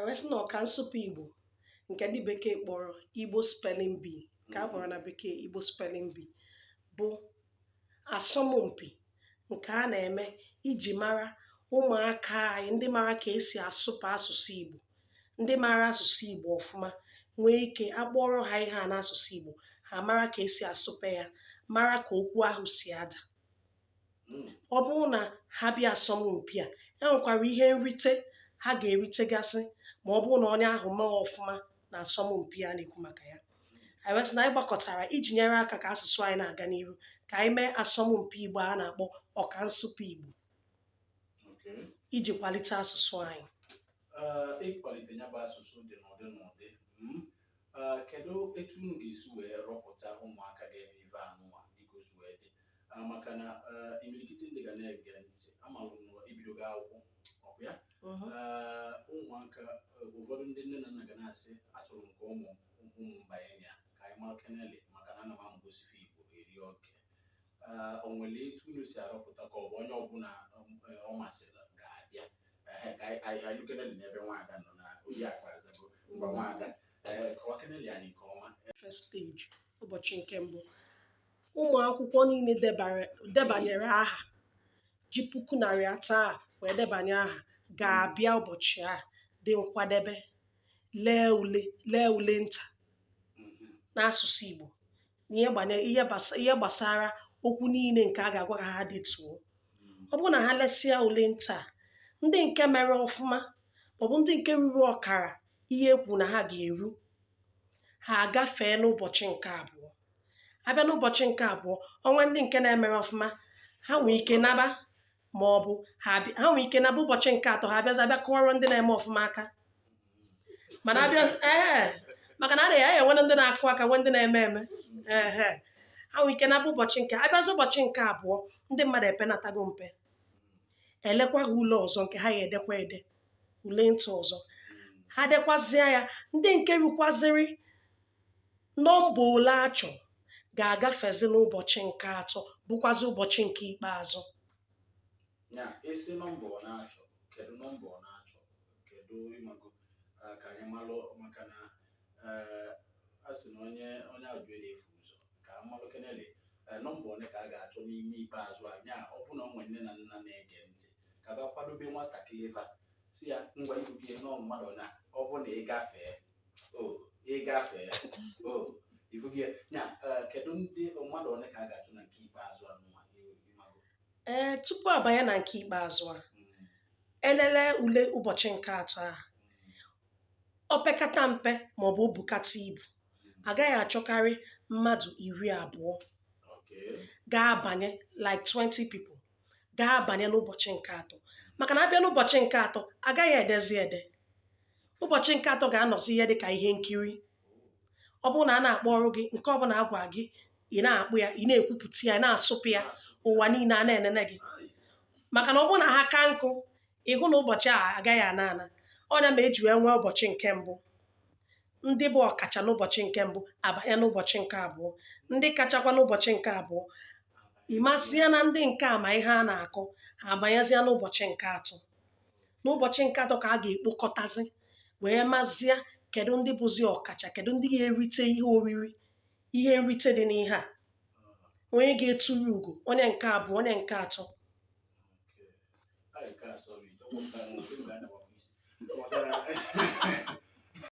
na ọka nsụpe Igbo nke ndị bekee kpọrọ Igbo Spelling Bee nke a kpọrọ na bekee Igbo Spelling Bee bụ asọmpi nke a na-eme iji mara ụmụaka anyị ndị mara ka esi asụpụ asụsụ Igbo, ndị mara asụsụ Igbo ọfụma nwee ike akpọrọ ha ihe a n'asụsụ Igbo ha mara ka esi asụpe ya, mara ka okwu ahụ si ada. Ọ bụrụ na ha bịa asọmpi a, enwekwara ihe nrite ha ga-eritegasị ma ọ bụrụ na onye ahụ mee ọfụma na asọmpi a na-ekwu maka ya. Anyị na anyị gbakọtara iji nyere aka ka asụsụ anyị na-aga n'ihu, ka anyị mee asọmpi Igbo a na-akpọ ọka nsụpe Igbo iji kwalite asụsụ anyị. Ịkwalite ya bụ asụsụ dị n'ụdị n'ụdị. Kedu etu unu ga-esi wee rọpụta ụmụaka ga-eme ibe anụnwa dịka o si wee dị? Maka na imirikiti ndị ga na-ege ntị amalụ m ibidogo akwụkwọ ọkụ ya. Ụmụaka ụfọdụ ndị nne na nna ga na-asị achọrọ m ka ụmụ mbanye ya ka anyị mara keneli maka na ana m amụgosife Igbo eri oke. O nwere etu unu si arọpụta ka ọ bụ onye ọbụla ọ masịrị ga-abịa ka anyị keneli n'ebe nwaada nọ na oyi akpa azago ngwa nwaada kọwa keneli anyị nke ọma. First stage, ụbọchị nke mbụ, ụmụ akwụkwọ niile debanyere aha ji 300 wee debanye aha ga-abịa ụbọchị a dị nkwadebe lee ule nta n'asụsụ Igbo na ihe gbasara okwu niile nke a ga-agwa ha detuo. Ọ bụrụ na ha lesịa ule nta, ndị nke mere ọfụma maọbụ ndị nke ruru ọkara ihe ekwu na ha ga-eru, ha agafee n'ụbọchị nke abụọ. Abịa n'ụbọchị nke abụọ, ọnwa ndị nke na-emere ọfụma ha nwee ike naba, maọbụ ha nwee ike naba ụbọchị nke atọ ha abịa kụọrọ ndị na-eme ọfụma aka. Mana abịa maka na a enwe ndị na-akụ aka nwe ndị na-eme ha nwee ike naba ụbọchị nke abịazi ụbọchị nke abụọ, ndị mmadụ epenatago mpe elekwa ha ule ọzọ nke ha ga-edekwa ule ntụ ọzọ. Ha dekwazie ya, ndị nke rukwaziri nọmba ole achọ ga-agafezi n'ụbọchị nke atọ bụkwazi ụbọchị nke ikpeazụ. Ya esi nọmba ọ na-achọ, kedu nọmba ọ na-achọ, kedu ịmago ka anyị malụ maka na a sị na onye ajụ efu ụzọ ka amalụ keneli nọmba one ka a ga-achọ n'ime ikpeazụ anyị a. Ọ bụ na onwe nne na nna na-ege ntị ka ga kwadobe nwatakịrị ebe a si ya ngwa ifugie nọ mmadụ na ọ bụ na ịgafee ifugie ya. Kedu ndị mmadụ one ka a ga-achọ na nke ikpeazụ anụnwa ịmago? Tupu abanye na nke ikpeazụ a, elele ule ụbọchị nke atọ a, opekata mpe maọbụ obukata ibu agaghị achọkarị mmadụ 20 ga-abanye, like 20 people ga-abanye n'ụbọchị nke atọ. Maka na abịa n'ụbọchị nke atọ agaghị edezi ede. Ụbọchị nke atọ ga-anọzi ihe dịka ihe nkiri. Ọ bụrụ na a na-akpọ ọrụ gị nke ọ bụla agwa gị, ị na-akpụ ya, ị na-ekwupụta ya, ị na-asụpụ ya, ụwa niile a na-enene gị. Maka na ọ bụrụ na ha ka nkụ, ịhụ na ụbọchị a agaghị ana. Ọnya ma eji wee nwee ụbọchị nke mbụ. Ndị bụ ọkacha n'ụbọchị nke mbụ abanye n'ụbọchị nke abụọ, ndị kachakwa n'ụbọchị nke abụọ ịmasịa na ndị nke a ma ihe a na-akụ, ha abanyezie n'ụbọchị nke atọ. N'ụbọchị nke atọ ka a ga-ekpokọtazi wee mazie kedu ndị bụzi ọkacha, kedu ndị ga-erite ihe oriri, ihe nrite dị n'ihe a, onye ga-eturu ugo, onye nke abụọ, onye nke atọ.